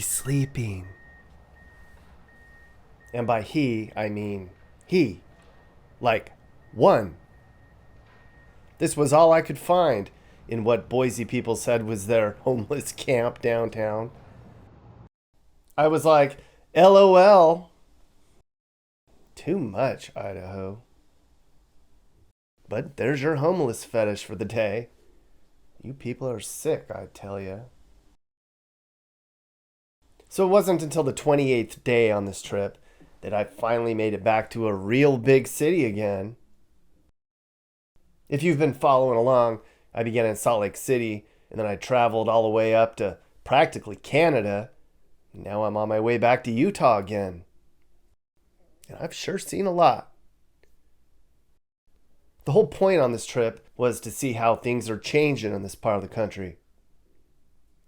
sleeping. And by he, I mean he. Like one. This was all I could find in what Boise people said was their homeless camp downtown. I was like, LOL. Too much, Idaho. But there's your homeless fetish for the day. You people are sick, I tell ya. So it wasn't until the 28th day on this trip that I finally made it back to a real big city again. If you've been following along, I began in Salt Lake City, and then I traveled all the way up to practically Canada. Now I'm on my way back to Utah again. And I've sure seen a lot. The whole point on this trip was to see how things are changing in this part of the country.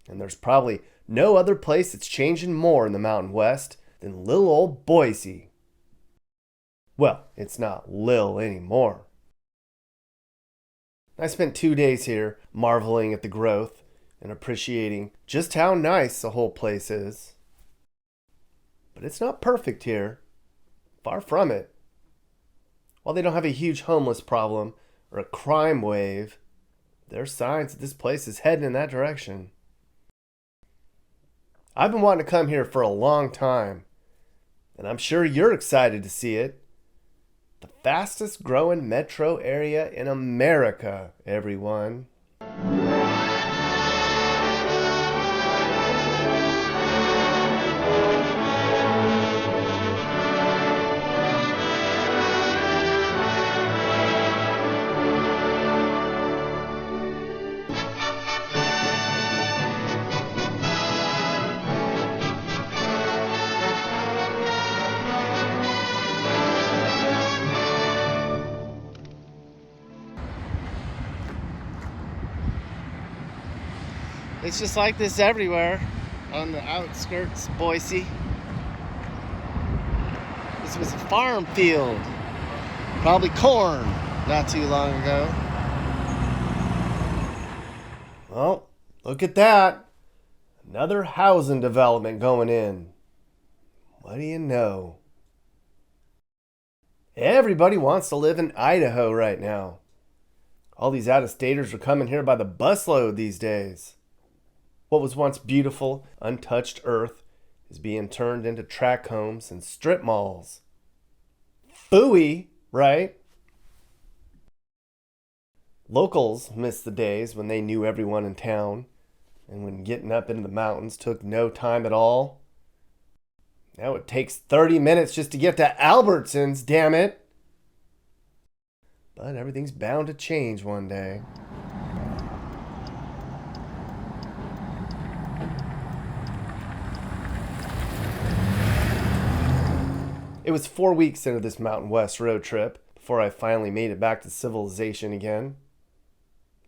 And there's probably no other place that's changing more in the Mountain West than little old Boise. Well, it's not Lil anymore. I spent 2 days here marveling at the growth and appreciating just how nice the whole place is. But it's not perfect here. Far from it. While they don't have a huge homeless problem or a crime wave, there are signs that this place is heading in that direction. I've been wanting to come here for a long time, and I'm sure you're excited to see it. The fastest growing metro area in America, everyone. It's just like this everywhere on the outskirts of Boise. This was a farm field, probably corn, not too long ago. Well, look at that. Another housing development going in. What do you know? Everybody wants to live in Idaho right now. All these out-of-staters are coming here by the busload these days. What was once beautiful, untouched earth is being turned into tract homes and strip malls. Phooey, right? Locals miss the days when they knew everyone in town and when getting up into the mountains took no time at all. Now it takes 30 minutes just to get to Albertsons, damn it. But everything's bound to change one day. It was 4 weeks into this Mountain West road trip before I finally made it back to civilization again.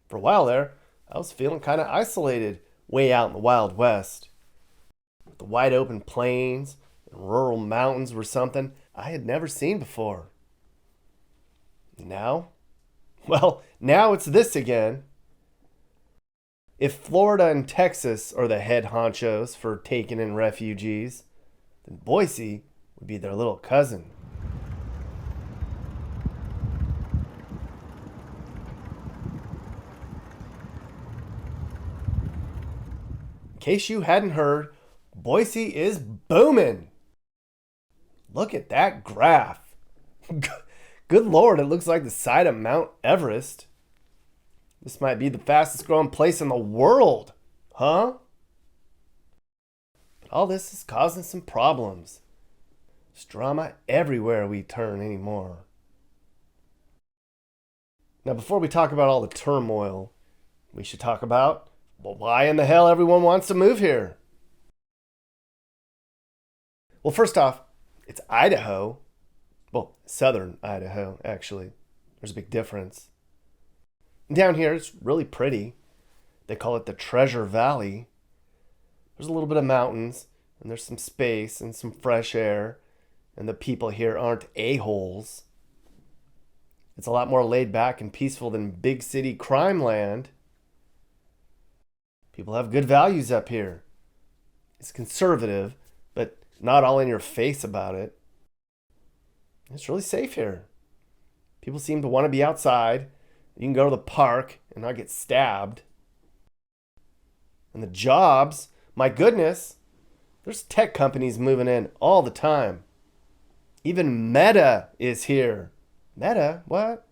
For a while there, I was feeling kind of isolated way out in the Wild West. The wide open plains and rural mountains were something I had never seen before. Now? Well, now it's this again. If Florida and Texas are the head honchos for taking in refugees, then Boise would be their little cousin. In case you hadn't heard, Boise is booming. Look at that graph. Good Lord, it looks like the side of Mount Everest. This might be the fastest growing place in the world, huh? But all this is causing some problems. There's drama everywhere we turn anymore. Now, before we talk about all the turmoil, we should talk about, well, why in the hell everyone wants to move here. Well, first off, it's Idaho. Well, southern Idaho, actually. There's a big difference. And down here, it's really pretty. They call it the Treasure Valley. There's a little bit of mountains, and there's some space and some fresh air. And the people here aren't a-holes. It's a lot more laid back and peaceful than big city crime land. People have good values up here. It's conservative, but not all in your face about it. It's really safe here. People seem to want to be outside. You can go to the park and not get stabbed. And the jobs, my goodness, there's tech companies moving in all the time. Even Meta is here. Meta? What?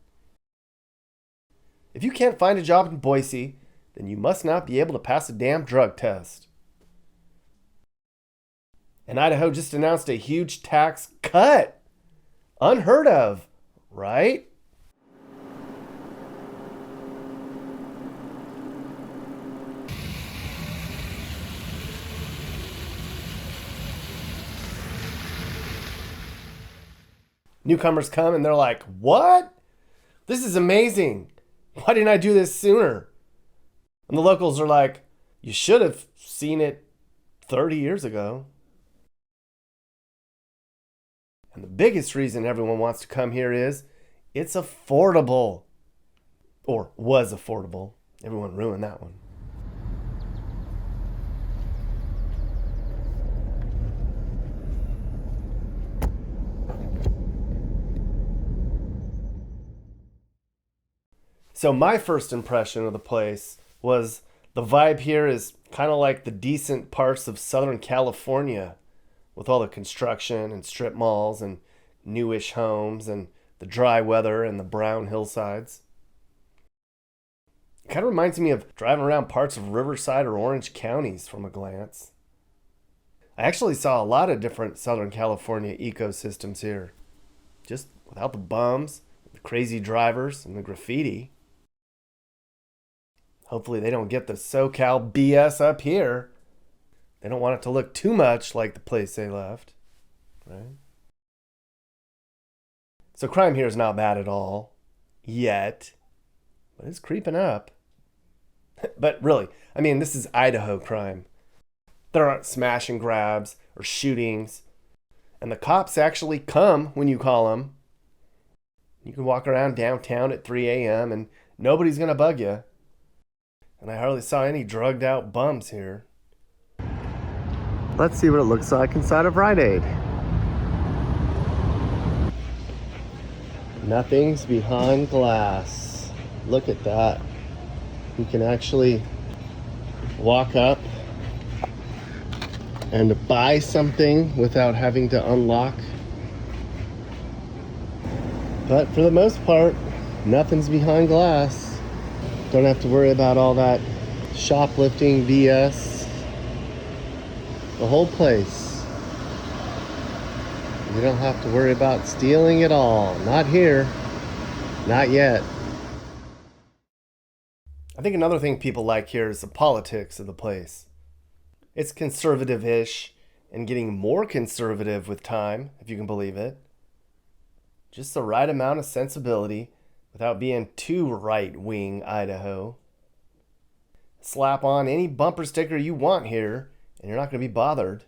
If you can't find a job in Boise, then you must not be able to pass a damn drug test. And Idaho just announced a huge tax cut. Unheard of, right? Newcomers come and they're like, what? This is amazing. Why didn't I do this sooner? And the locals are like, you should have seen it 30 years ago. And the biggest reason everyone wants to come here is it's affordable. Or was affordable. Everyone ruined that one. So my first impression of the place was the vibe here is kind of like the decent parts of Southern California with all the construction and strip malls and newish homes and the dry weather and the brown hillsides. It kind of reminds me of driving around parts of Riverside or Orange counties from a glance. I actually saw a lot of different Southern California ecosystems here, just without the bums, the crazy drivers, and the graffiti. Hopefully they don't get the SoCal BS up here. They don't want it to look too much like the place they left, right? So crime here is not bad at all, yet, but it's creeping up. But really, I mean, this is Idaho crime. There aren't smash and grabs or shootings, and the cops actually come when you call them. You can walk around downtown at 3 a.m. and nobody's going to bug you. And I hardly saw any drugged out bums here. Let's see what it looks like inside of Rite Aid. Nothing's behind glass. Look at that. You can actually walk up and buy something without having to unlock. But for the most part, nothing's behind glass. Don't have to worry about all that shoplifting BS. The whole place. You don't have to worry about stealing at all. Not here. Not yet. I think another thing people like here is the politics of the place. It's conservative-ish and getting more conservative with time, if you can believe it. Just the right amount of sensibility without being too right-wing Idaho. Slap on any bumper sticker you want here, and you're not going to be bothered.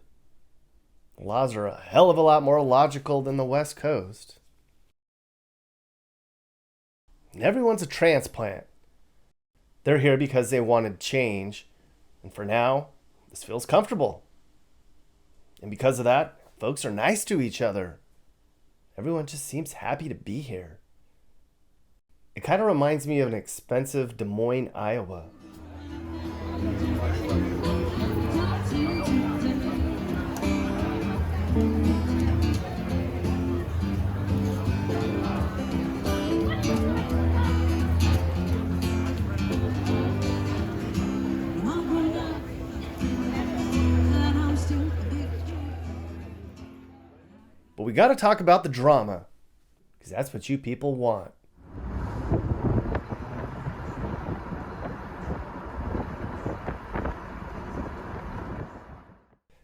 The laws are a hell of a lot more logical than the West Coast. And everyone's a transplant. They're here because they wanted change, and for now, this feels comfortable. And because of that, folks are nice to each other. Everyone just seems happy to be here. It kind of reminds me of an expensive Des Moines, Iowa. But we got to talk about the drama, because that's what you people want.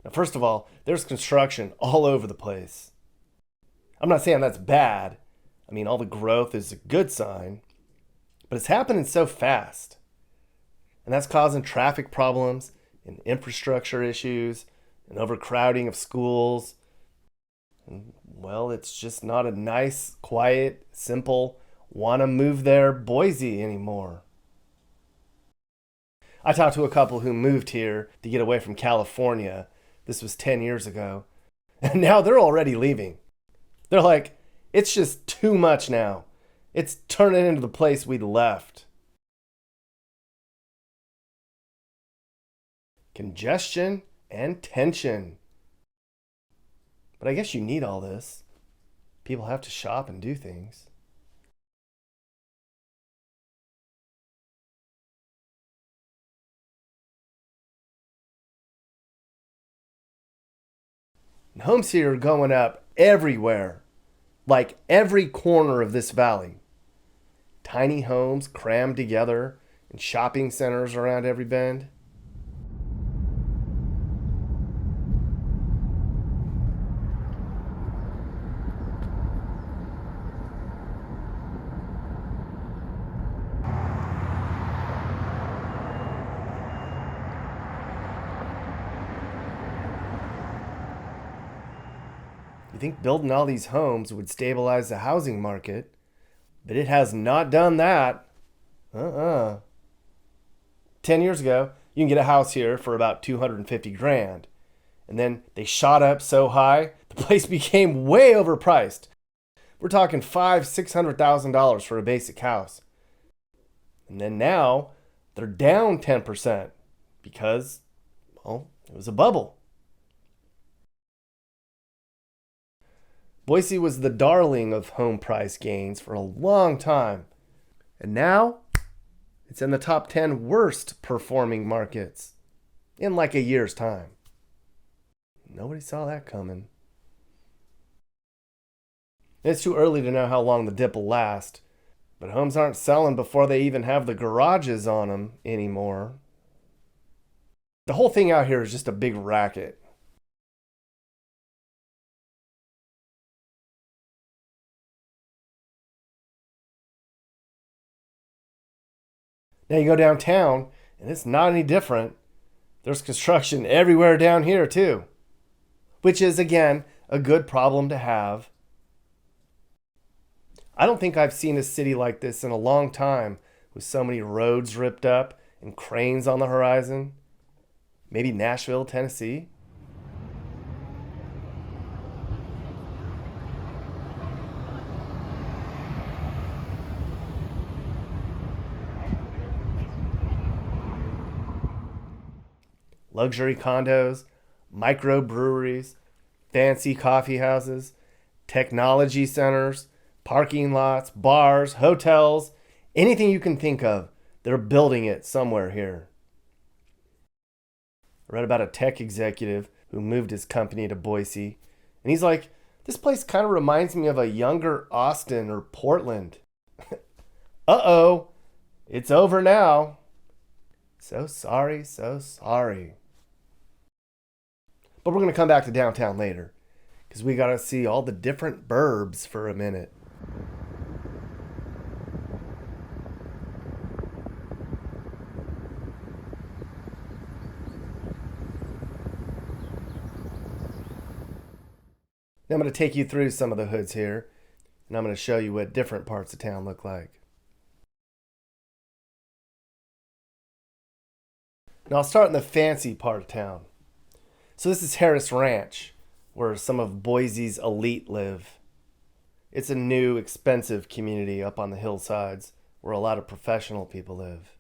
Now, first of all, there's construction all over the place. I'm not saying that's bad. I mean, all the growth is a good sign, but it's happening so fast. And that's causing traffic problems and infrastructure issues and overcrowding of schools. And, well, it's just not a nice, quiet, simple, wanna move there Boise anymore. I talked to a couple who moved here to get away from California, This was 10 years ago. And now they're already leaving. They're like, it's just too much now. It's turning into the place we left. Congestion and tension. But I guess you need all this. People have to shop and do things. And homes here are going up everywhere, like every corner of this valley. Tiny homes crammed together and shopping centers around every bend. You think building all these homes would stabilize the housing market, but it has not done that. 10 years ago, you can get a house here for about 250 grand. And then they shot up so high, the place became way overpriced. We're talking $500,000-$600,000 for a basic house. And then now they're down 10% because, well, it was a bubble. Boise was the darling of home price gains for a long time. And now it's in the top 10 worst performing markets in like a year's time. Nobody saw that coming. It's too early to know how long the dip will last, but homes aren't selling before they even have the garages on them anymore. The whole thing out here is just a big racket. Now you go downtown, and it's not any different. There's construction everywhere down here, too. Which is, again, a good problem to have. I don't think I've seen a city like this in a long time, with so many roads ripped up and cranes on the horizon. Maybe Nashville, Tennessee? Luxury condos, microbreweries, fancy coffee houses, technology centers, parking lots, bars, hotels, anything you can think of. They're building it somewhere here. I read about a tech executive who moved his company to Boise, and he's like, this place kind of reminds me of a younger Austin or Portland. Uh-oh, it's over now. So sorry, so sorry. But we're going to come back to downtown later, because we got to see all the different burbs for a minute. Now I'm going to take you through some of the hoods here, and I'm going to show you what different parts of town look like. Now I'll start in the fancy part of town. So this is Harris Ranch, where some of Boise's elite live. It's a new, expensive community up on the hillsides where a lot of professional people live.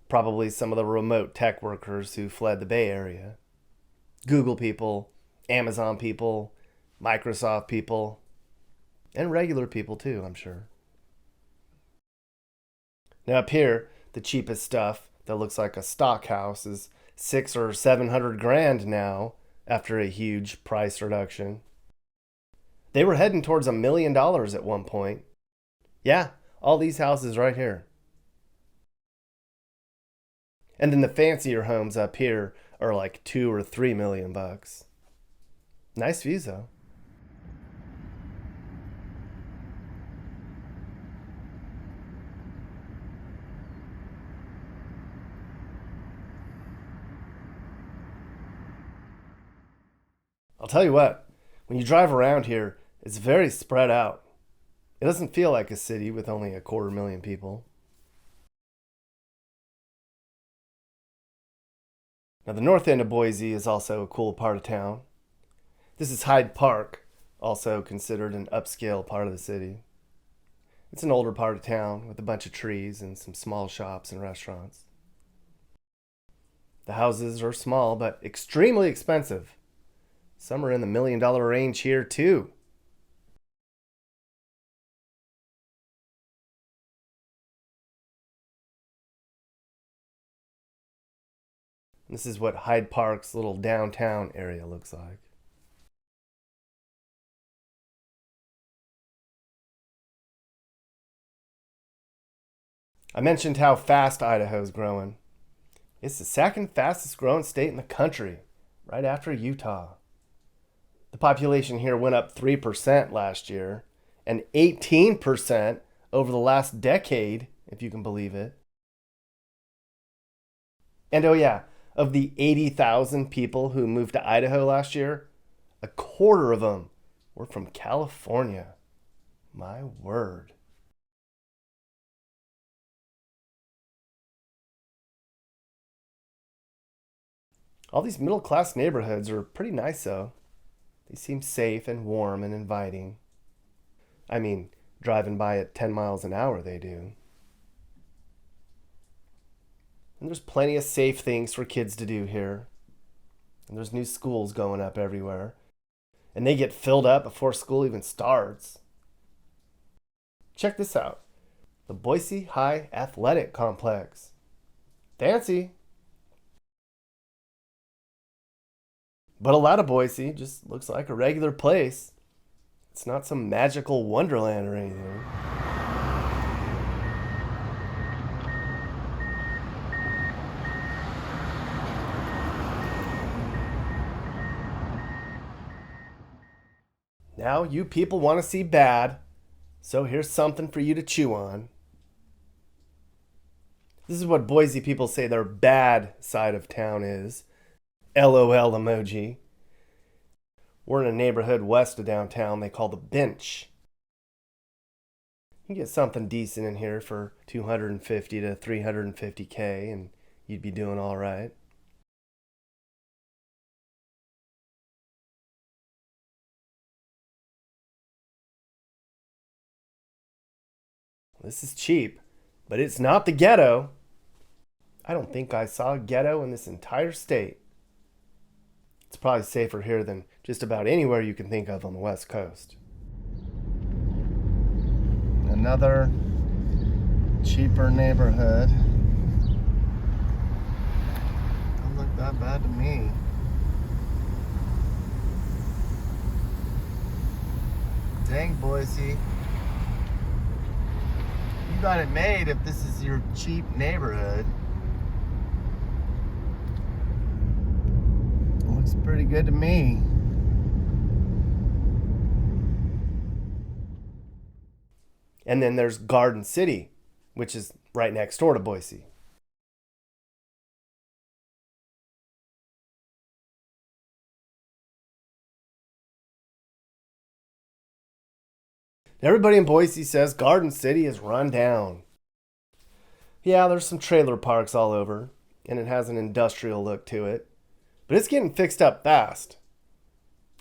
Probably some of the remote tech workers who fled the Bay Area. Google people, Amazon people, Microsoft people, and regular people too, I'm sure. Now up here, the cheapest stuff that looks like a stock house is 600 or 700 grand now after a huge price reduction. They were heading towards $1 million at one point. Yeah, all these houses right here. And then the fancier homes up here are like 2 or 3 million bucks. Nice views though. I'll tell you what, when you drive around here, it's very spread out. It doesn't feel like a city with only 250,000 people. Now, the north end of Boise is also a cool part of town. This is Hyde Park, also considered an upscale part of the city. It's an older part of town with a bunch of trees and some small shops and restaurants. The houses are small but extremely expensive. Some are in the $1 million range here, too. This is what Hyde Park's little downtown area looks like. I mentioned how fast Idaho's growing. It's the second fastest growing state in the country, right after Utah. The population here went up 3% last year and 18% over the last decade, if you can believe it. And oh, yeah, of the 80,000 people who moved to Idaho last year, a quarter of them were from California. My word. All these middle class neighborhoods are pretty nice, though. They seem safe and warm and inviting. I mean, driving by at 10 miles an hour, they do. And there's plenty of safe things for kids to do here. And there's new schools going up everywhere. And they get filled up before school even starts. Check this out. The Boise High Athletic Complex. Fancy. But a lot of Boise just looks like a regular place. It's not some magical wonderland or anything. Now you people want to see bad, so here's something for you to chew on. This is what Boise people say their bad side of town is. LOL emoji. We're in a neighborhood west of downtown they call the Bench. You can get something decent in here for $250 to $350K and you'd be doing all right. This is cheap, but it's not the ghetto. I don't think I saw a ghetto in this entire state. It's probably safer here than just about anywhere you can think of on the West Coast. Another cheaper neighborhood. Doesn't look that bad to me. Dang, Boise. You got it made if this is your cheap neighborhood. Looks pretty good to me. And then there's Garden City, which is right next door to Boise. Everybody in Boise says Garden City is run down. Yeah, there's some trailer parks all over, and it has an industrial look to it. But it's getting fixed up fast.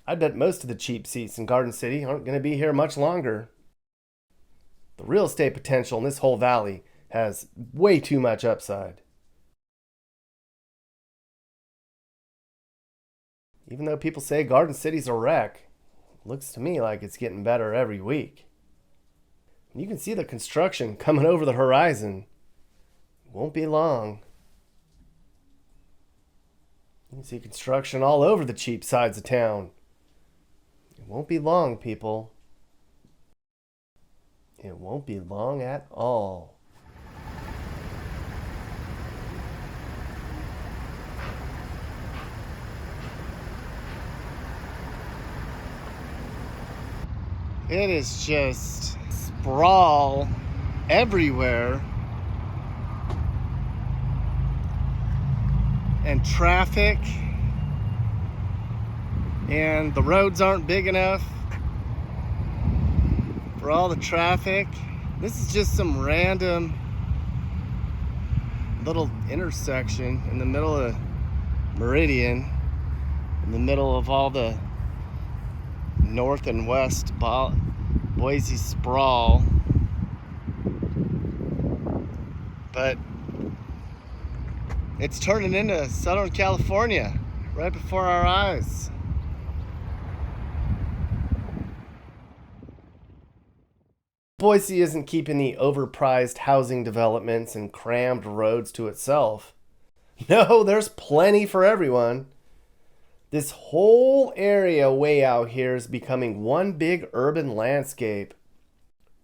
I bet most of the cheap seats in Garden City aren't going to be here much longer. The real estate potential in this whole valley has way too much upside. Even though people say Garden City's a wreck, it looks to me like it's getting better every week. You can see the construction coming over the horizon. It won't be long. You can see construction all over the cheap sides of town. It won't be long, people. It won't be long at all. It is just sprawl everywhere. And traffic, and the roads aren't big enough for all the traffic. This is just some random little intersection in the middle of meridian in the middle of all the north and west Boise sprawl. But it's turning into Southern California right before our eyes. Boise isn't keeping the overpriced housing developments and crammed roads to itself. No, there's plenty for everyone. This whole area way out here is becoming one big urban landscape.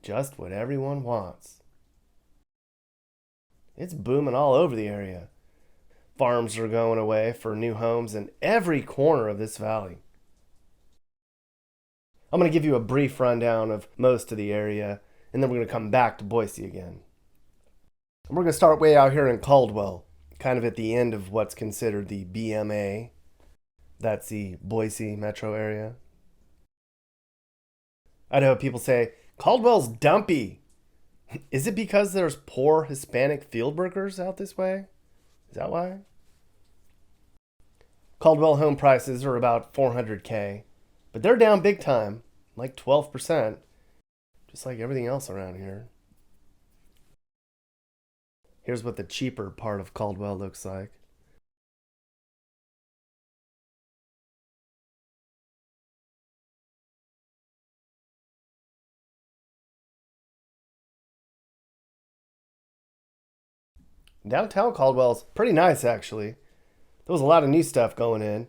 Just what everyone wants. It's booming all over the area. Farms are going away for new homes in every corner of this valley. I'm going to give you a brief rundown of most of the area, and then we're going to come back to Boise again. And we're going to start way out here in Caldwell, kind of at the end of what's considered the BMA. That's the Boise metro area. Idaho people say, Caldwell's dumpy. Is it because there's poor Hispanic field workers out this way? Is that why? Caldwell home prices are about $400K, but they're down big time, like 12%, just like everything else around here. Here's what the cheaper part of Caldwell looks like. Downtown Caldwell's pretty nice, actually. There was a lot of new stuff going in,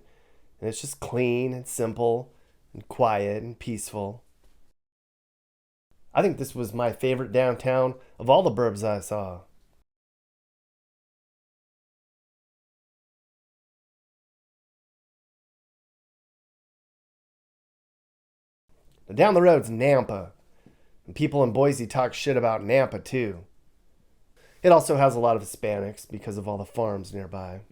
and it's just clean and simple and quiet and peaceful. I think this was my favorite downtown of all the burbs I saw. Now down the road's Nampa, and people in Boise talk shit about Nampa too. It also has a lot of Hispanics because of all the farms nearby.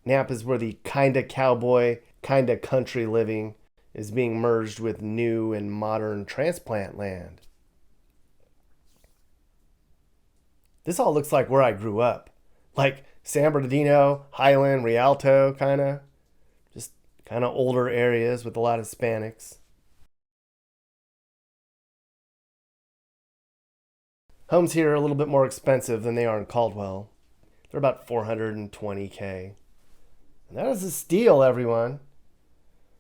Nampa is where the kinda cowboy, kinda country living is being merged with new and modern transplant land. This all looks like where I grew up. Like San Bernardino, Highland, Rialto, kinda. Just kinda older areas with a lot of Hispanics. Homes here are a little bit more expensive than they are in Caldwell. They're about $420K. And that is a steal, everyone.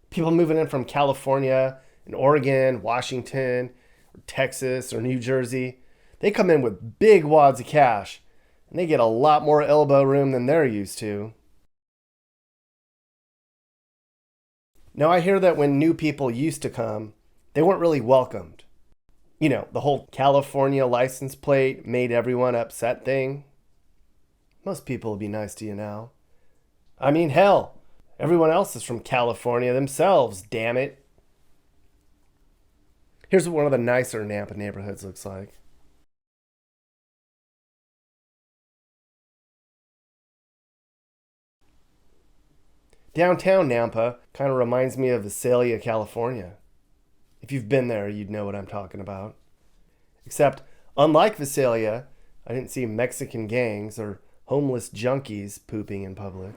People moving in from California and Oregon, Washington, or Texas, or New Jersey, they come in with big wads of cash, and they get a lot more elbow room than they're used to. Now, I hear that when new people used to come, they weren't really welcomed. You know, the whole California license plate made everyone upset thing. Most people will be nice to you now. I mean, hell, everyone else is from California themselves, damn it. Here's what one of the nicer Nampa neighborhoods looks like. Downtown Nampa kind of reminds me of Visalia, California. If you've been there, you'd know what I'm talking about. Except, unlike Visalia, I didn't see Mexican gangs or homeless junkies pooping in public.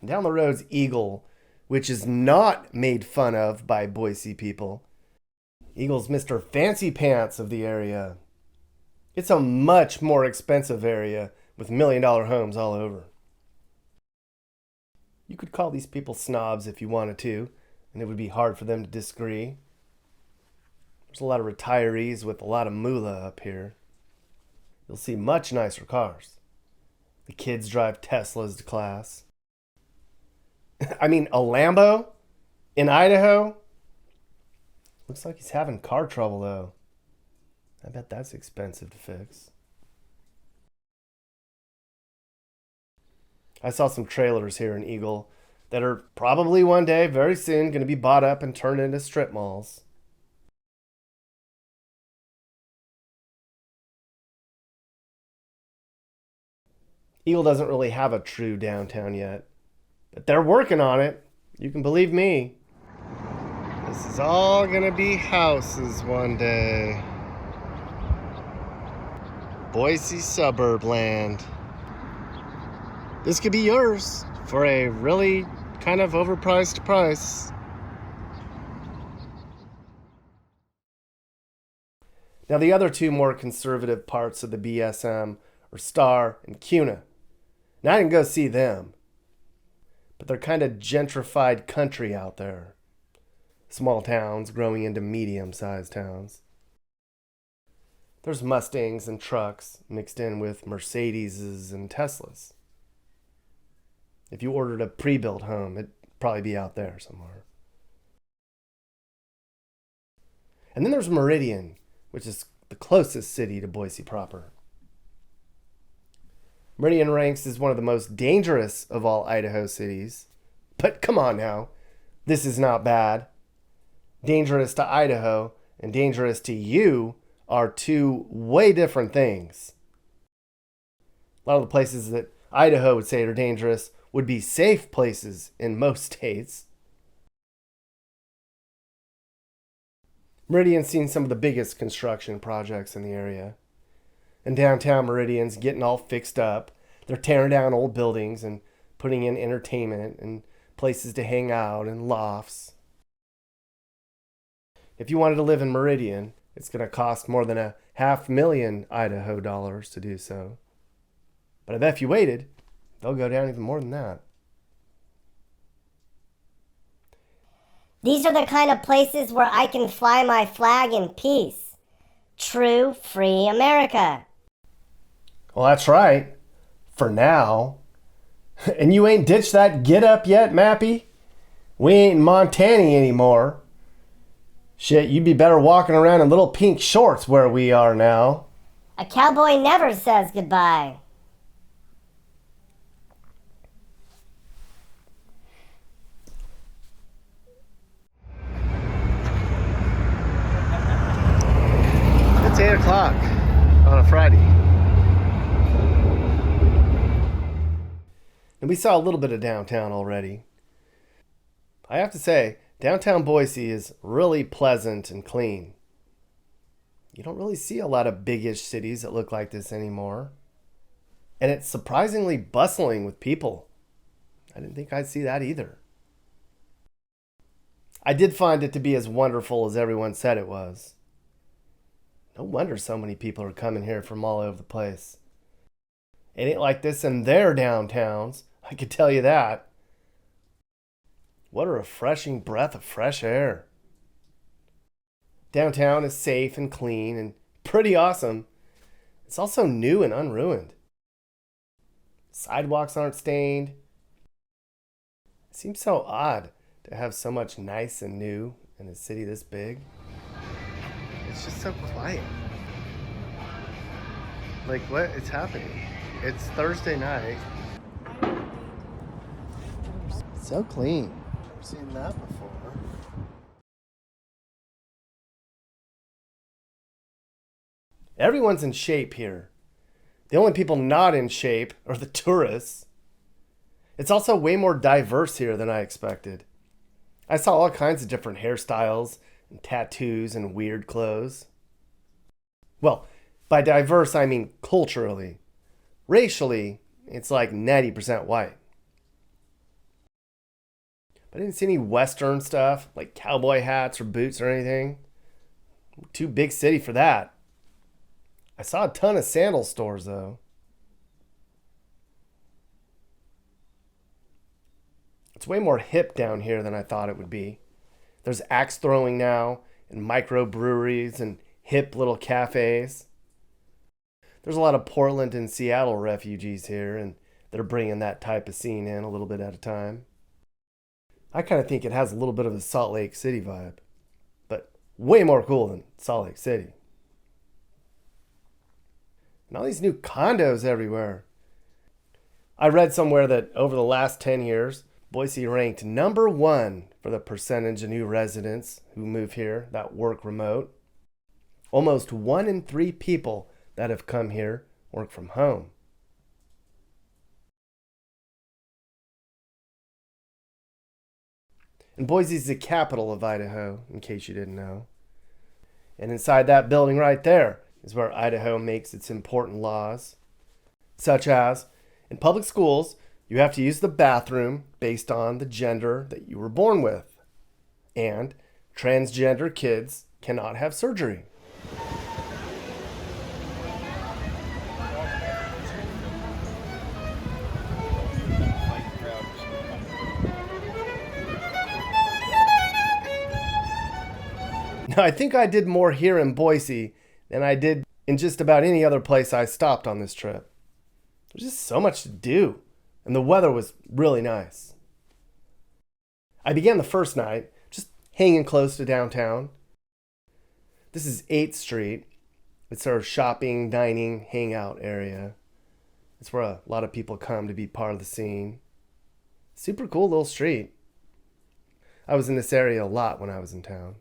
Down the road's Eagle, which is not made fun of by Boise people. Eagle's Mr. Fancy Pants of the area. It's a much more expensive area with $1 million homes all over. You could call these people snobs if you wanted to, and it would be hard for them to disagree. There's a lot of retirees with a lot of moolah up here. You'll see much nicer cars. The kids drive Teslas to class. I mean, a Lambo in Idaho? Looks like he's having car trouble, though. I bet that's expensive to fix. I saw some trailers here in Eagle that are probably one day, very soon, going to be bought up and turned into strip malls. Eagle doesn't really have a true downtown yet, but they're working on it. You can believe me. This is all gonna be houses one day. Boise suburb land. This could be yours for a really kind of overpriced price. Now, the other two more conservative parts of the BSM are Star and Kuna. Now, I didn't go see them, but they're kind of gentrified country out there. Small towns growing into medium-sized towns. There's Mustangs and trucks mixed in with Mercedeses and Teslas. If you ordered a pre-built home, it'd probably be out there somewhere. And then there's Meridian, which is the closest city to Boise proper. Meridian ranks as one of the most dangerous of all Idaho cities. But come on now, this is not bad. Dangerous to Idaho and dangerous to you are two way different things. A lot of the places that Idaho would say are dangerous would be safe places in most states. Meridian's seen some of the biggest construction projects in the area. And downtown Meridian's getting all fixed up. They're tearing down old buildings and putting in entertainment and places to hang out and lofts. If you wanted to live in Meridian, it's going to cost more than $500,000 Idaho dollars to do so. But I bet if you waited, they'll go down even more than that. These are the kind of places where I can fly my flag in peace. True, free America. Well, that's right. For now. And you ain't ditched that get up yet, Mappy? We ain't in Montana anymore. Shit, you'd be better walking around in little pink shorts where we are now. A cowboy never says goodbye. It's 8 o'clock on a Friday. And we saw a little bit of downtown already. I have to say, downtown Boise is really pleasant and clean. You don't really see a lot of big-ish cities that look like this anymore. And it's surprisingly bustling with people. I didn't think I'd see that either. I did find it to be as wonderful as everyone said it was. No wonder so many people are coming here from all over the place. It ain't like this in their downtowns, I can tell you that. What a refreshing breath of fresh air. Downtown is safe and clean and pretty awesome. It's also new and unruined. Sidewalks aren't stained. It seems so odd to have so much nice and new in a city this big. It's just so quiet. Like, what is happening? It's Thursday night. So clean. Never seen that before. Everyone's in shape here. The only people not in shape are the tourists. It's also way more diverse here than I expected. I saw all kinds of different hairstyles and tattoos and weird clothes. Well, by diverse, I mean culturally. Racially, it's like 90% white. But I didn't see any Western stuff, like cowboy hats or boots or anything. Too big city for that. I saw a ton of sandal stores, though. It's way more hip down here than I thought it would be. There's axe throwing now, and microbreweries, and hip little cafes. There's a lot of Portland and Seattle refugees here, and they're bringing that type of scene in a little bit at a time. I kind of think it has a little bit of a Salt Lake City vibe, but way more cool than Salt Lake City. And all these new condos everywhere. I read somewhere that over the last 10 years, Boise ranked number 1 for the percentage of new residents who move here that work remote. Almost 1 in 3 people that have come here work from home. And Boise's the capital of Idaho, in case you didn't know. And inside that building right there is where Idaho makes its important laws, such as in public schools, you have to use the bathroom based on the gender that you were born with. And transgender kids cannot have surgery. Now, I think I did more here in Boise than I did in just about any other place I stopped on this trip. There's just so much to do, and the weather was really nice. I began the first night just hanging close to downtown. This is 8th Street. It's our shopping, dining, hangout area. It's where a lot of people come to be part of the scene. Super cool little street. I was in this area a lot when I was in town.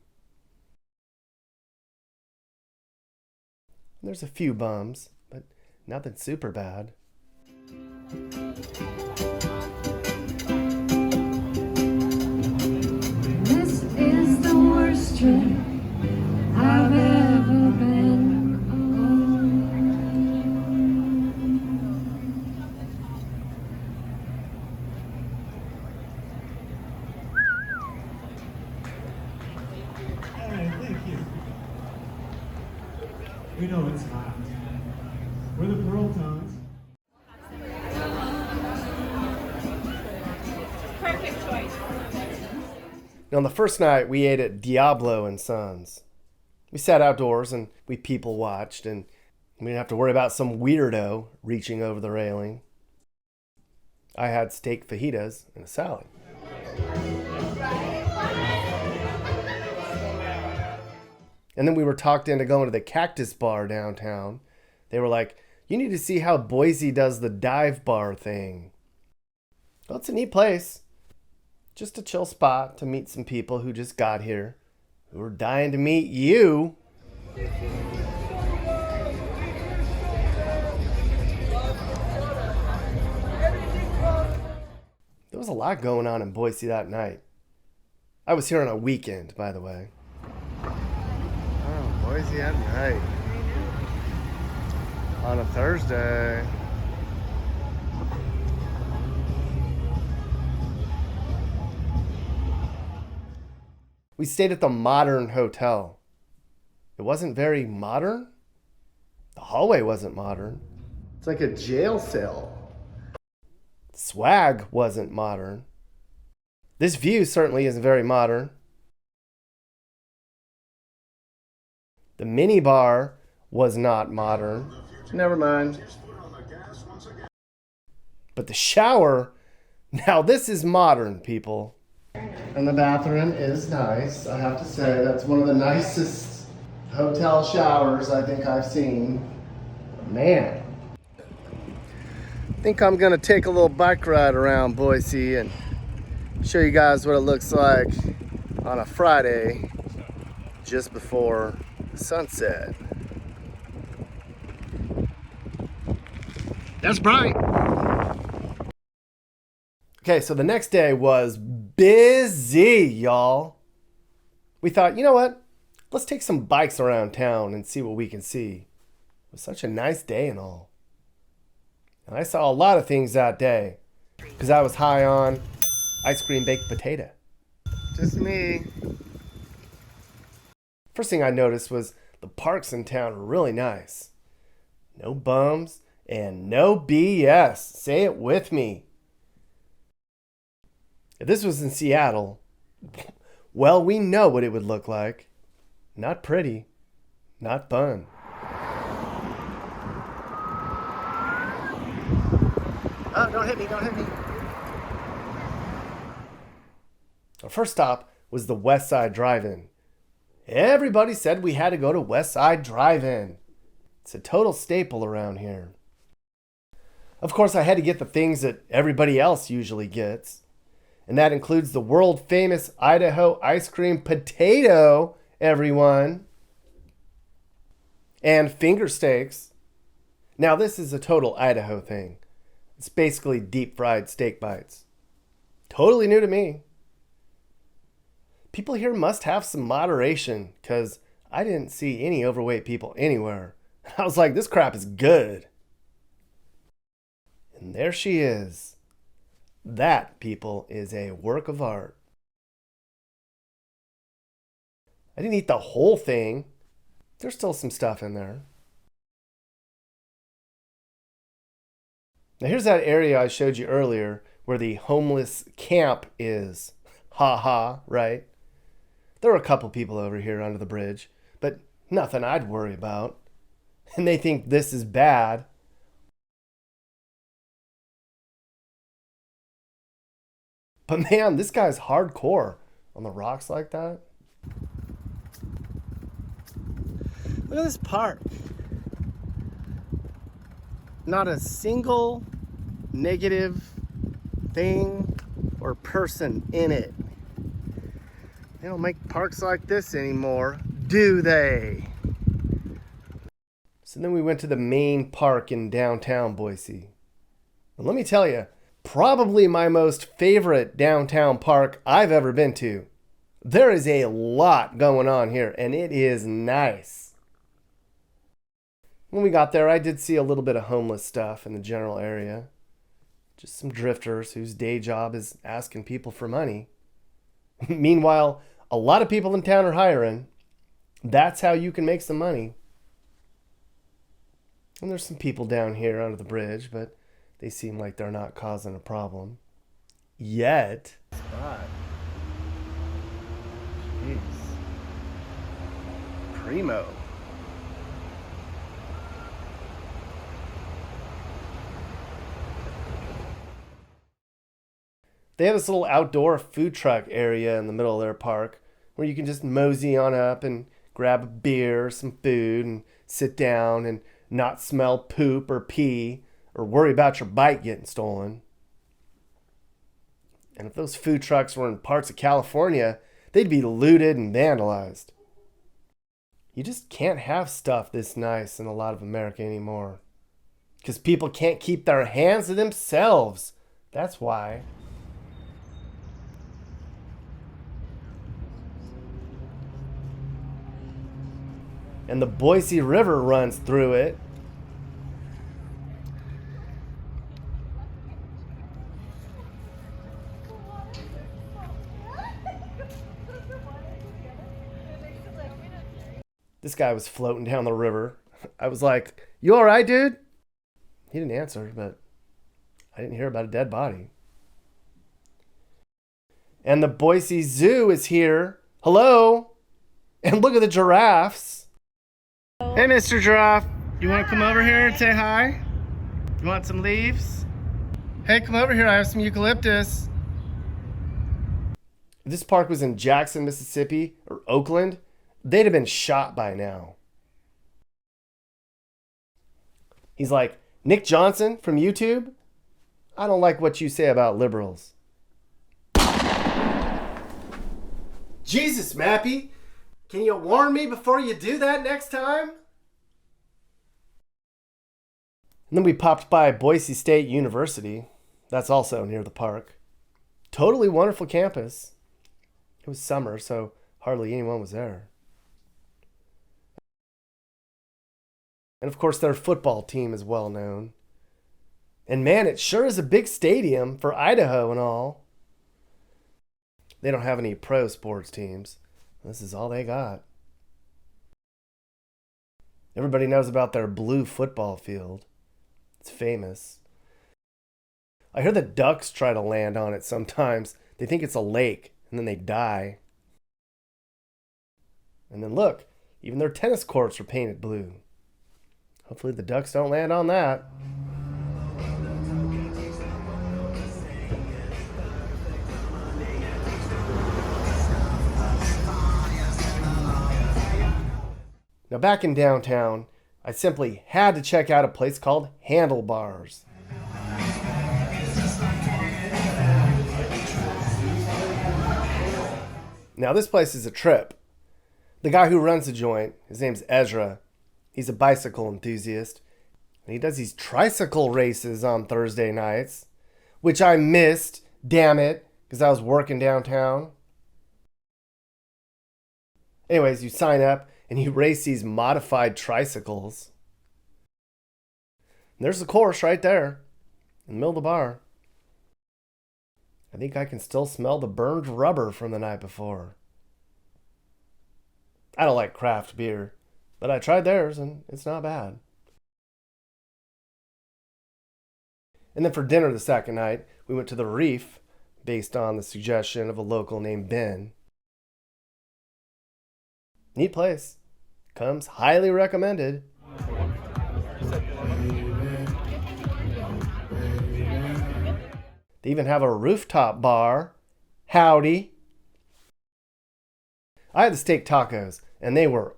There's a few bums, but nothing super bad. This is the worst trip I've ever been on. All right, thank you. We know it's hot. We're the Pearl Tones. Perfect choice. Now, on the first night, we ate at Diablo and Sons. We sat outdoors and we people watched, and we didn't have to worry about some weirdo reaching over the railing. I had steak fajitas and a salad. And then we were talked into going to the Cactus Bar downtown. They were like, you need to see how Boise does the dive bar thing. Well, it's a neat place. Just a chill spot to meet some people who just got here, who are dying to meet you. There was a lot going on in Boise that night. I was here on a weekend, by the way. Oh, Boise at night. On a Thursday. We stayed at the Modern Hotel. It wasn't very modern. The hallway wasn't modern. It's like a jail cell. Swag wasn't modern. This view certainly isn't very modern. The mini bar was not modern. Never mind. But the shower, now this is modern, people. And the bathroom is nice. I have to say, that's one of the nicest hotel showers I think I've seen. Man. I think I'm gonna take a little bike ride around Boise and show you guys what it looks like on a Friday just before sunset. That's bright. Okay, so the next day was busy, y'all. We thought, you know what? Let's take some bikes around town and see what we can see. It was such a nice day and all. And I saw a lot of things that day because I was high on ice cream baked potato. Just me. First thing I noticed was the parks in town were really nice. No bums and no BS. Say it with me. If this was in Seattle, well, we know what it would look like. Not pretty, not fun. Oh, don't hit me, don't hit me. Our first stop was the West Side Drive-In. Everybody said we had to go to West Side Drive-In. It's a total staple around here. Of course, I had to get the things that everybody else usually gets. And that includes the world famous Idaho ice cream potato, everyone. And finger steaks. Now, this is a total Idaho thing. It's basically deep fried steak bites. Totally new to me. People here must have some moderation, because I didn't see any overweight people anywhere. I was like, this crap is good. And there she is. That, people, is a work of art. I didn't eat the whole thing. There's still some stuff in there. Now here's that area I showed you earlier where the homeless camp is. Ha ha, right? There were a couple people over here under the bridge, but nothing I'd worry about. And they think this is bad. But man, this guy's hardcore on the rocks like that. Look at this park. Not a single negative thing or person in it. They don't make parks like this anymore, do they? So then we went to the main park in downtown Boise. And let me tell you, probably my most favorite downtown park I've ever been to. There is a lot going on here, and it is nice. When we got there, I did see a little bit of homeless stuff in the general area. Just some drifters whose day job is asking people for money. Meanwhile, a lot of people in town are hiring. That's how you can make some money. And there's some people down here under the bridge, but they seem like they're not causing a problem. Yet. Spot. Jeez. Primo. They have this little outdoor food truck area in the middle of their park where you can just mosey on up and grab a beer, some food, and sit down and not smell poop or pee or worry about your bike getting stolen. And if those food trucks were in parts of California, they'd be looted and vandalized. You just can't have stuff this nice in a lot of America anymore. Because people can't keep their hands to themselves. That's why. And the Boise River runs through it. This guy was floating down the river. I was like, "You all right, dude?" He didn't answer, but I didn't hear about a dead body. And the Boise Zoo is here. Hello. And look at the giraffes. Hey, Mr. Giraffe. You want to come over here and say hi? You want some leaves? Hey, come over here. I have some eucalyptus. If this park was in Jackson, Mississippi, or Oakland, they'd have been shot by now. He's like, Nick Johnson from YouTube? I don't like what you say about liberals. Jesus, Mappy. Can you warn me before you do that next time? And then we popped by Boise State University. That's also near the park. Totally wonderful campus. It was summer, so hardly anyone was there. And of course, their football team is well known. And man, it sure is a big stadium for Idaho and all. They don't have any pro sports teams. This is all they got. Everybody knows about their blue football field. It's famous. I hear the ducks try to land on it sometimes. They think it's a lake, and then they die. And then look, even their tennis courts are painted blue. Hopefully the ducks don't land on that. Now back in downtown, I simply had to check out a place called Handlebars. Now this place is a trip. The guy who runs the joint, his name's Ezra. He's a bicycle enthusiast. And he does these tricycle races on Thursday nights, which I missed, damn it, because I was working downtown. Anyways, you sign up and you race these modified tricycles. And there's the course right there in the middle of the bar. I think I can still smell the burned rubber from the night before. I don't like craft beer, but I tried theirs and it's not bad. And then for dinner the second night, we went to the Reef based on the suggestion of a local named Ben. Neat place. Comes highly recommended. They even have a rooftop bar. Howdy. I had the steak tacos, and they were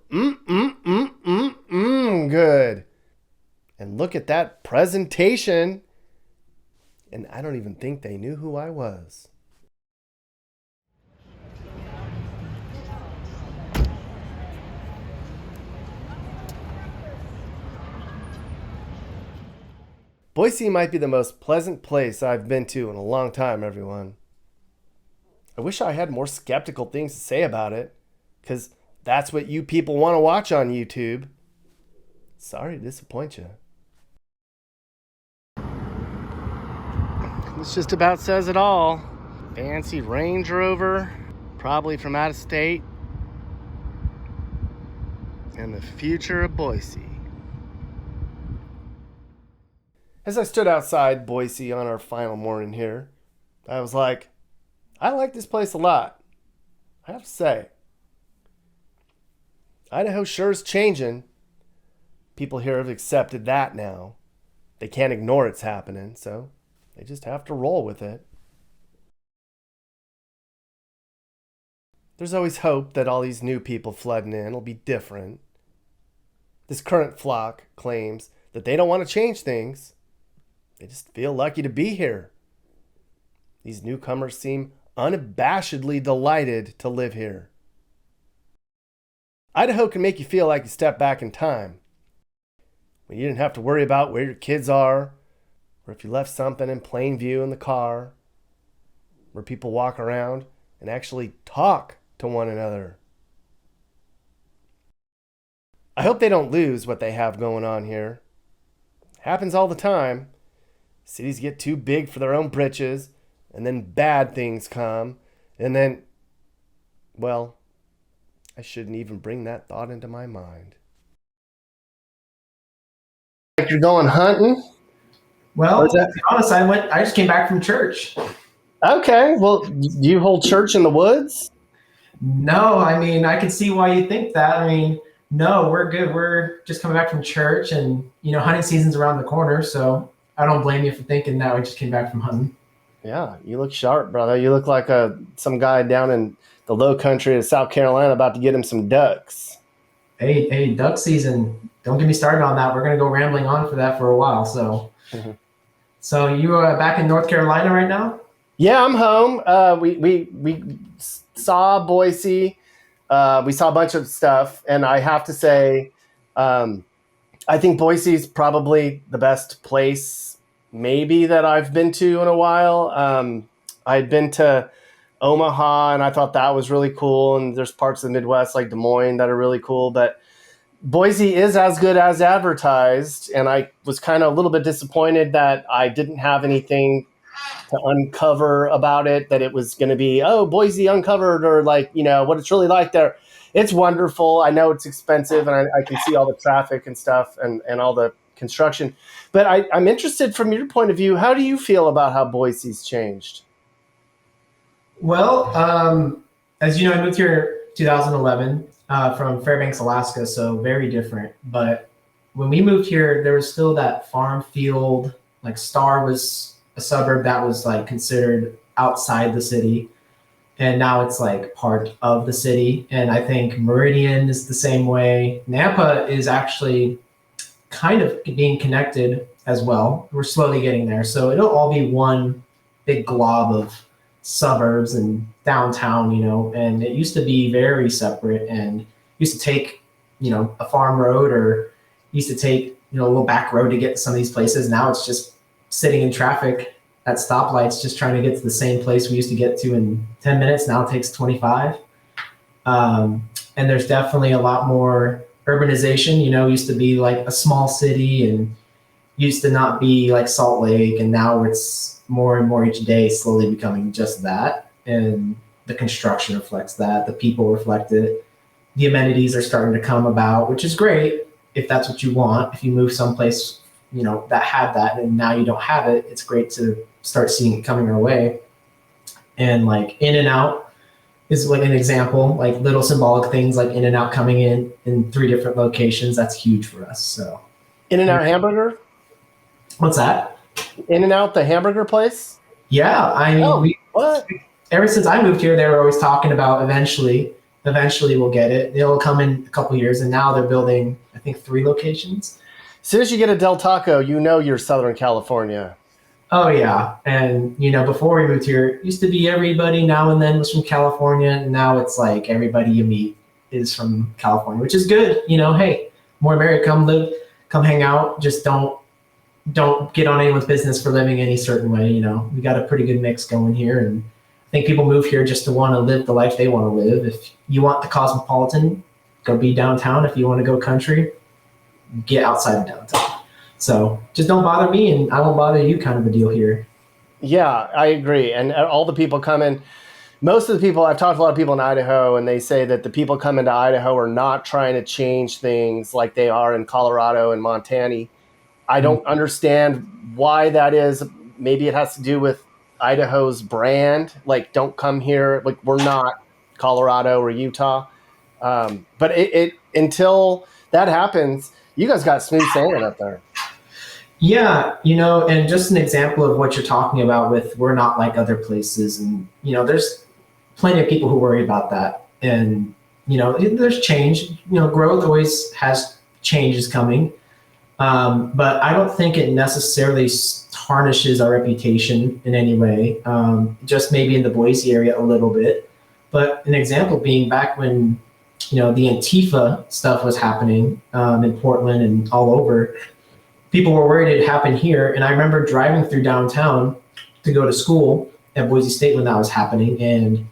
good. And look at that presentation. And I don't even think they knew who I was. Boise might be the most pleasant place I've been to in a long time, everyone. I wish I had more skeptical things to say about it, because that's what you people want to watch on YouTube. Sorry to disappoint you. This just about says it all. Fancy Range Rover, probably from out of state, and the future of Boise. As I stood outside Boise on our final morning here, I was like, I like this place a lot. I have to say. Idaho sure is changing. People here have accepted that now. They can't ignore it's happening, so they just have to roll with it. There's always hope that all these new people flooding in will be different. This current flock claims that they don't want to change things. They just feel lucky to be here. These newcomers seem unabashedly delighted to live here. Idaho can make you feel like you stepped back in time, when you didn't have to worry about where your kids are, or if you left something in plain view in the car, where people walk around and actually talk to one another. I hope they don't lose what they have going on here. It happens all the time. Cities get too big for their own britches, and then bad things come, and then, well, I shouldn't even bring that thought into my mind. Like you're going hunting? Well, to be honest, I just came back from church. Okay, well, do you hold church in the woods? No, I mean, I can see why you think that. I mean, no, we're good. We're just coming back from church, and, hunting season's around the corner, so I don't blame you for thinking that I just came back from hunting. Yeah, you look sharp, brother. You look like some guy down in the low country of South Carolina about to get him some ducks. Hey, duck season. Don't get me started on that. We're going to go rambling on for that for a while. So, So you are back in North Carolina right now? Yeah, I'm home. We saw Boise. We saw a bunch of stuff, and I have to say, I think Boise is probably the best place maybe that I've been to in a while. I'd been to Omaha, and I thought that was really cool. And there's parts of the Midwest like Des Moines that are really cool. But Boise is as good as advertised, and I was kind of a little bit disappointed that I didn't have anything to uncover about it, that it was going to be, Boise Uncovered, or what it's really like there. It's wonderful. I know it's expensive, and I can see all the traffic and stuff and all the construction. But I'm interested from your point of view, how do you feel about how Boise's changed? Well, as you know, I moved here in 2011 from Fairbanks, Alaska, so very different. But when we moved here, there was still that farm field, like Star was a suburb that was considered outside the city. And now it's part of the city. And I think Meridian is the same way. Nampa is actually kind of being connected as well. We're slowly getting there. So it'll all be one big glob of suburbs and downtown, and it used to be very separate and used to take, a farm road, or used to take, a little back road to get to some of these places. Now it's just sitting in traffic at stoplights, just trying to get to the same place we used to get to in 10 minutes. Now it takes 25. and there's definitely a lot more urbanization. Used to be like a small city and used to not be like Salt Lake, and now it's more and more each day slowly becoming just that. And the construction reflects that, the people reflect it, the amenities are starting to come about, which is great if that's what you want. If you move someplace, that had that and now you don't have it, it's great to start seeing it coming our way. And like In and Out is like an example, like little symbolic things like In and Out coming in 3 different locations. That's huge for us. So In and Out Hamburger? what's that? In and Out, the hamburger place? Yeah, I mean, Oh, what? ever since I moved here, they were always talking about eventually we'll get it. It'll come in a couple years, and now they're building, I think, 3 locations. As soon as you get a Del Taco, you know you're Southern California. Oh yeah, and before we moved here, it used to be everybody now and then was from California, and now it's like everybody you meet is from California, which is good. Hey, more America, come live, come hang out. Just don't get on anyone's business for living any certain way. We got a pretty good mix going here, and I think people move here just to want to live the life they want to live. If you want the cosmopolitan, go be downtown. If you want to go country, get outside of downtown. So just don't bother me and I won't bother you, kind of a deal here. Yeah, I agree. And all the people come in, most of the people, I've talked to a lot of people in Idaho, and they say that the people come into Idaho are not trying to change things like they are in Colorado and Montana. I don't understand why that is. Maybe it has to do with Idaho's brand. Like, don't come here. Like, we're not Colorado or Utah. But it until that happens, you guys got smooth sailing up there. Yeah, and just an example of what you're talking about with we're not like other places. And, there's plenty of people who worry about that. And, there's change. Growth always has changes coming. But I don't think it necessarily tarnishes our reputation in any way, just maybe in the Boise area a little bit. But an example being back when, the Antifa stuff was happening in Portland and all over, people were worried it'd happen here. And I remember driving through downtown to go to school at Boise State when that was happening. And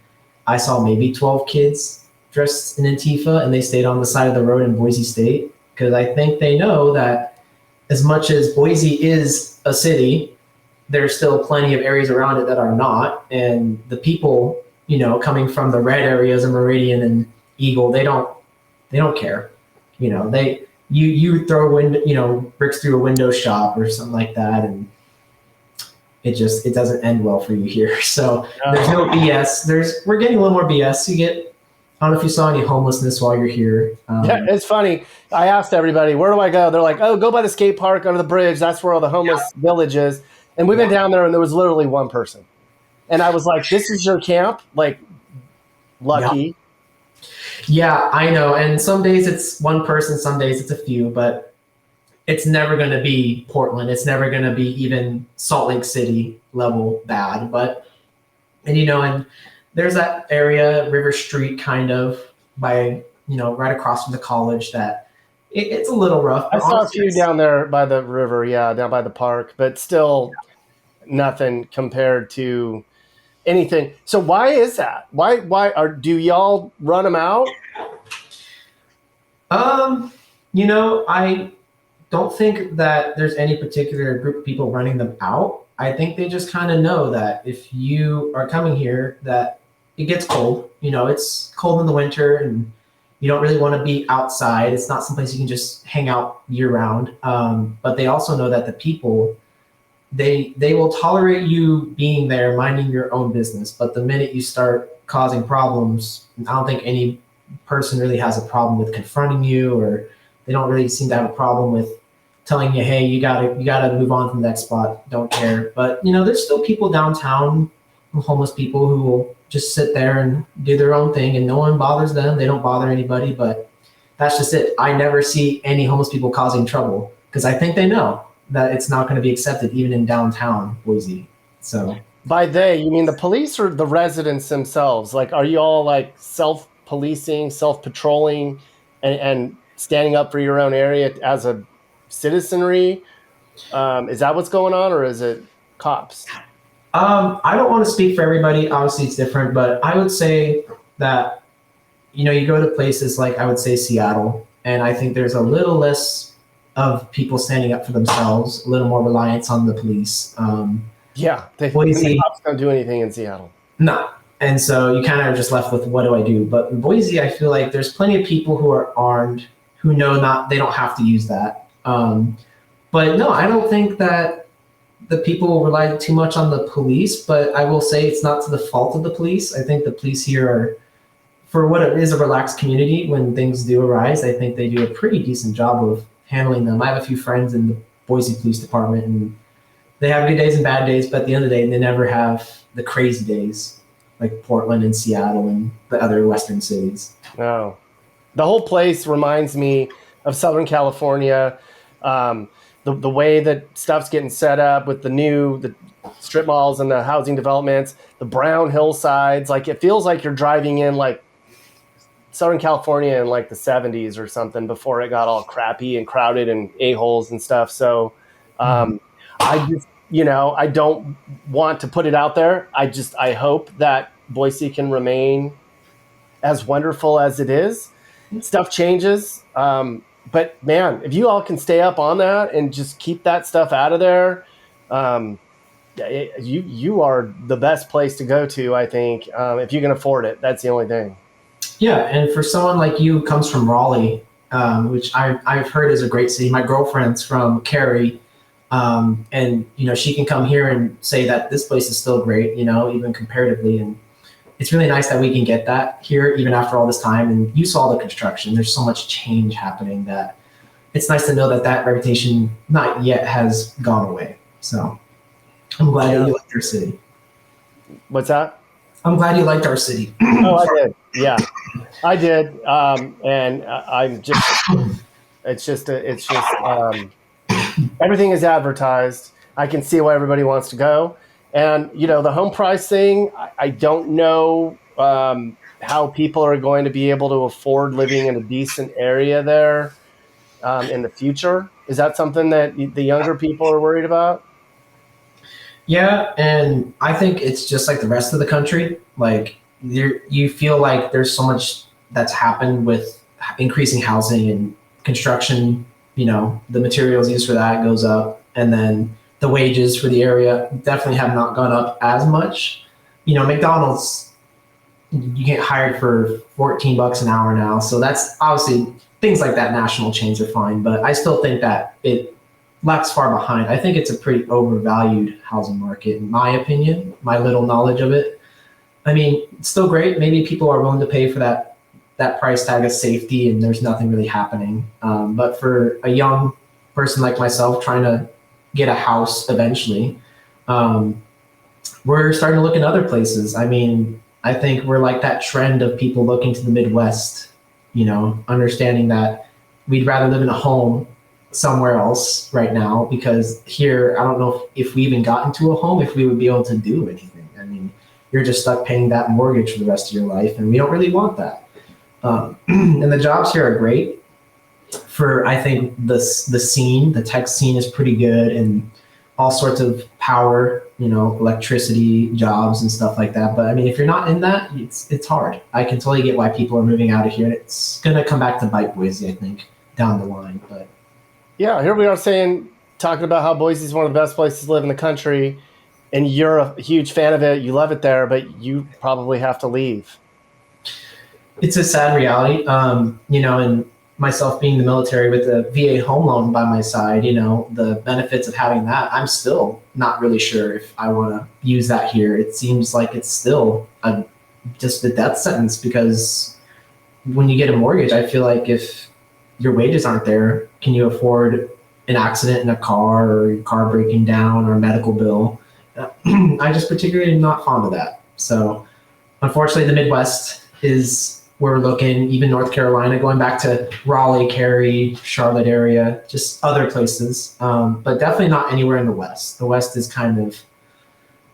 I saw maybe 12 kids dressed in Antifa, and they stayed on the side of the road in Boise State, because I think they know that as much as Boise is a city, there's still plenty of areas around it that are not. And the people, coming from the red areas of Meridian and Eagle, they don't care. You throw bricks through a window shop or something like that, and it doesn't end well for you here. So there's no BS. We're getting a little more BS. I don't know if you saw any homelessness while you're here. Yeah, it's funny. I asked everybody, where do I go? They're like, oh, go by the skate park under the bridge. That's where all the homeless village is. And we went down there, and there was literally one person. And I was like, this is your camp? Like, lucky. Yeah, I know. And some days it's one person, some days it's a few, but it's never going to be Portland. It's never going to be even Salt Lake City level bad. But, and there's that area, River Street, kind of by, right across from the college, that it's a little rough. I saw a few down there by the river, down by the park, but still nothing compared to anything. So why is that? Why do y'all run them out? I don't think that there's any particular group of people running them out. I think they just kind of know that if you are coming here, that it gets cold. It's cold in the winter, and you don't really want to be outside. It's not someplace you can just hang out year round. But they also know that the people, they will tolerate you being there, minding your own business. But the minute you start causing problems, I don't think any person really has a problem with confronting you, or they don't really seem to have a problem with telling you, hey, you gotta move on from that spot. Don't care. But there's still people downtown, homeless people, who will just sit there and do their own thing, and no one bothers them. They don't bother anybody. But that's just it. I never see any homeless people causing trouble, because I think they know that it's not going to be accepted even in downtown Boise. So by they, you mean the police or the residents themselves? Like, are you all like self-policing, self-patrolling, and standing up for your own area as a citizenry? Is that what's going on, or is it cops? I don't want to speak for everybody. Obviously, it's different, but I would say that you go to places like, I would say, Seattle, and I think there's a little less of people standing up for themselves, a little more reliance on the police. Yeah, the Boise, cops don't do anything in Seattle. no. And so you kind of are just left with, what do I do? But in Boise, I feel like there's plenty of people who are armed, who know they don't have to use that. But no, I don't think that the people rely too much on the police, but I will say it's not to the fault of the police. I think the police here are, for what it is, a relaxed community. When things do arise, I think they do a pretty decent job of handling them. I have a few friends in the Boise Police Department, and they have good days and bad days, but at the end of the day, they never have the crazy days like Portland and Seattle and the other western cities. No. The whole place reminds me of Southern California. The way that stuff's getting set up with the strip malls and the housing developments, the brown hillsides, like it feels like you're driving in like Southern California in like the 70s or something before it got all crappy and crowded and a-holes and stuff. So I just, I don't want to put it out there. I hope that Boise can remain as wonderful as it is. Stuff changes. But man, if you all can stay up on that and just keep that stuff out of there, you are the best place to go to, I think, if you can afford it. That's the only thing. Yeah, and for someone like you who comes from Raleigh, which I've heard is a great city. My girlfriend's from Cary, and she can come here and say that this place is still great, even comparatively. And it's really nice that we can get that here even after all this time. And you saw the construction. There's so much change happening that it's nice to know that reputation not yet has gone away. So I'm glad that you liked our city. What's that? I'm glad you liked our city. Oh, I did. Yeah, I did. And I'm just, everything is advertised. I can see why everybody wants to go. And, the home price thing, I don't know how people are going to be able to afford living in a decent area there in the future. Is that something that the younger people are worried about? Yeah, and I think it's just like the rest of the country. Like you feel like there's so much that's happened with increasing housing and construction. The materials used for that goes up, and then the wages for the area definitely have not gone up as much. McDonald's, you get hired for $14 an hour now, so that's obviously things like that. National chains are fine, but I still think that it lags far behind. I think it's a pretty overvalued housing market, in my opinion, my little knowledge of it. I mean, it's still great. Maybe people are willing to pay for that price tag of safety, and there's nothing really happening. But for a young person like myself trying to get a house eventually, we're starting to look in other places. I mean, I think we're like that trend of people looking to the Midwest, understanding that we'd rather live in a home somewhere else right now, because here, I don't know if we even got into a home, if we would be able to do anything. I mean, you're just stuck paying that mortgage for the rest of your life, and we don't really want that. And the jobs here are great. I think the scene, the tech scene is pretty good, and all sorts of power, electricity jobs and stuff like that. But I mean, if you're not in that, it's hard. I can totally get why people are moving out of here, and it's gonna come back to bite Boise, I think, down the line. But yeah, here we are talking about how Boise is one of the best places to live in the country, and you're a huge fan of it. You love it there, but you probably have to leave. It's a sad reality, and myself being in the military with a VA home loan by my side, the benefits of having that, I'm still not really sure if I want to use that here. It seems like it's still just a death sentence, because when you get a mortgage, I feel like if your wages aren't there, can you afford an accident in a car, or your car breaking down, or a medical bill? I just particularly am not fond of that. So unfortunately, the Midwest is where we're looking, even North Carolina, going back to Raleigh, Cary, Charlotte area, just other places, but definitely not anywhere in the West. The West is kind of,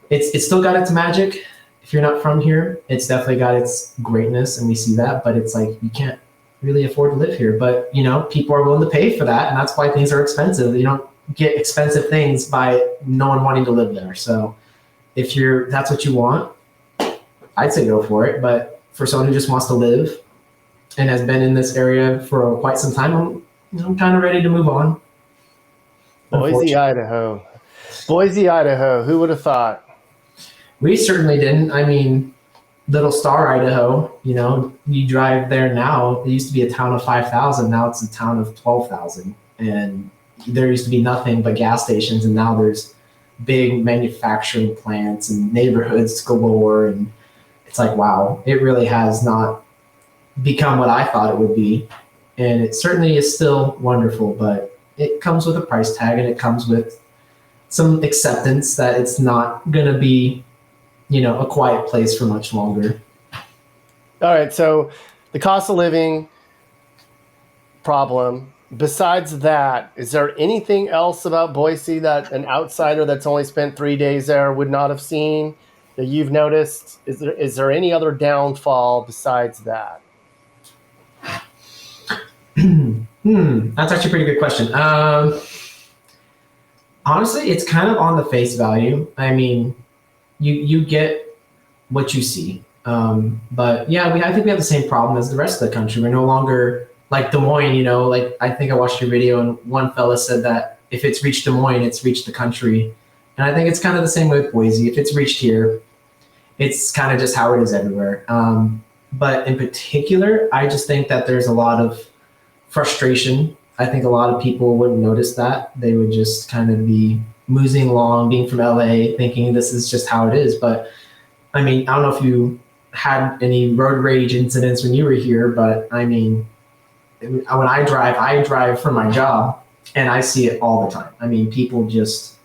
it's still got its magic. If you're not from here, it's definitely got its greatness, and we see that, but it's like, you can't really afford to live here. But, people are willing to pay for that, and that's why things are expensive. You don't get expensive things by no one wanting to live there. So if that's what you want, I'd say go for it. But for someone who just wants to live, and has been in this area for quite some time, I'm kind of ready to move on. Boise, Idaho. Boise, Idaho. Who would have thought? We certainly didn't. I mean, Little Star, Idaho, you drive there now. It used to be a town of 5,000. Now it's a town of 12,000. And there used to be nothing but gas stations. And now there's big manufacturing plants and neighborhoods galore. And it's like, wow, it really has not become what I thought it would be. And it certainly is still wonderful, but it comes with a price tag, and it comes with some acceptance that it's not going to be, a quiet place for much longer. All right, so the cost of living problem. Besides that, is there anything else about Boise that an outsider that's only spent 3 days there would not have seen that you've noticed? Is there any other downfall besides that? That's actually a pretty good question. Honestly, it's kind of on the face value. I mean, you get what you see. But yeah, I think we have the same problem as the rest of the country. We're no longer like Des Moines, like I think I watched your video and one fella said that if it's reached Des Moines, it's reached the country. And I think it's kind of the same way with Boise. If it's reached here, it's kind of just how it is everywhere. But in particular, I just think that there's a lot of frustration. I think a lot of people wouldn't notice that. They would just kind of be moving along, being from LA, thinking this is just how it is. But I mean, I don't know if you had any road rage incidents when you were here, but I mean, when I drive for my job, and I see it all the time. I mean, people just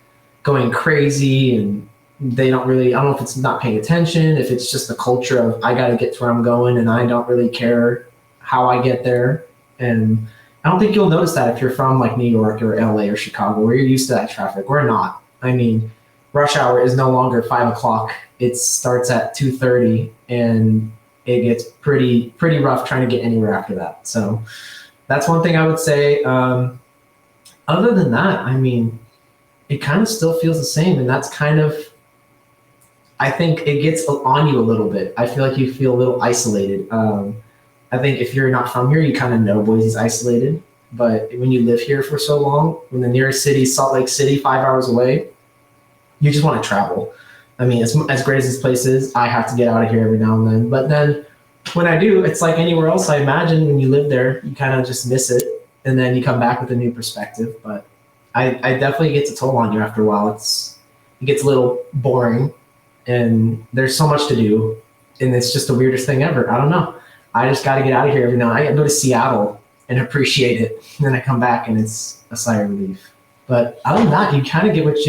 going crazy, and they don't really, I don't know if it's not paying attention, if it's just the culture of I got to get to where I'm going and I don't really care how I get there. And I don't think you'll notice that if you're from like New York or LA or Chicago, where you're used to that traffic. We're not. I mean, rush hour is no longer 5 o'clock. It starts at 2:30, and it gets pretty rough trying to get anywhere after that. So that's one thing I would say. Other than that, I mean, it kind of still feels the same. And that's kind of, I think it gets on you a little bit. I feel like you feel a little isolated. I think if you're not from here, you kind of know Boise's isolated. But when you live here for so long, when the nearest city is Salt Lake City, 5 hours away, you just want to travel. I mean, as great as this place is, I have to get out of here every now and then. But then when I do, it's like anywhere else. I imagine when you live there, you kind of just miss it. And then you come back with a new perspective. But I definitely gets a toll on you after a while. It gets a little boring. And there's so much to do. And it's just the weirdest thing ever. I don't know. I just got to get out of here every now and then. I go to Seattle and appreciate it. And then I come back and it's a sigh of relief. But other than that, you kind of get what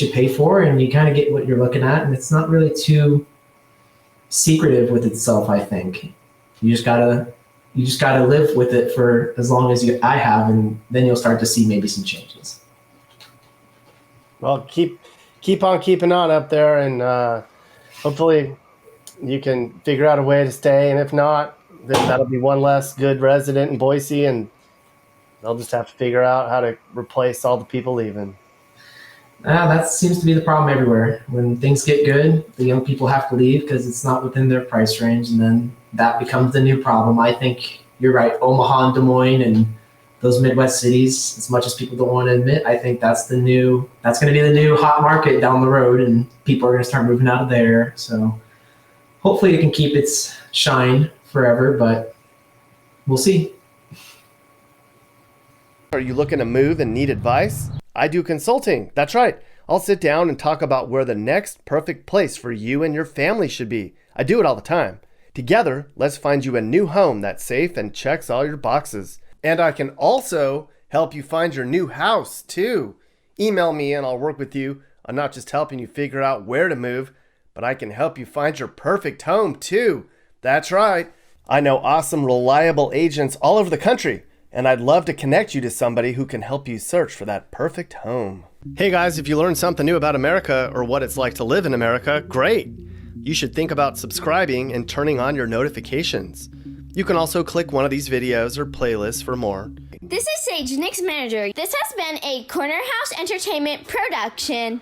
you pay for, and you kind of get what you're looking at. And it's not really too secretive with itself, I think. You just gotta live with it for as long as I have, and then you'll start to see maybe some changes. Well, keep on keeping on up there, and hopefully you can figure out a way to stay. And if not, then that'll be one less good resident in Boise, and they'll just have to figure out how to replace all the people leaving. That seems to be the problem everywhere. When things get good, the young people have to leave because it's not within their price range, and then that becomes the new problem. I think you're right. Omaha and Des Moines and those Midwest cities, as much as people don't want to admit, I think that's going to be the new hot market down the road, and people are going to start moving out of there. So hopefully it can keep its shine forever, but we'll see. Are you looking to move and need advice? I do consulting. That's right. I'll sit down and talk about where the next perfect place for you and your family should be. I do it all the time. Together, let's find you a new home that's safe and checks all your boxes. And I can also help you find your new house too. Email me and I'll work with you on not just helping you figure out where to move, but I can help you find your perfect home too. That's right. I know awesome, reliable agents all over the country, and I'd love to connect you to somebody who can help you search for that perfect home. Hey guys, if you learned something new about America or what it's like to live in America, great. You should think about subscribing and turning on your notifications. You can also click one of these videos or playlists for more. This is Sage, Nick's manager. This has been a Corner House Entertainment production.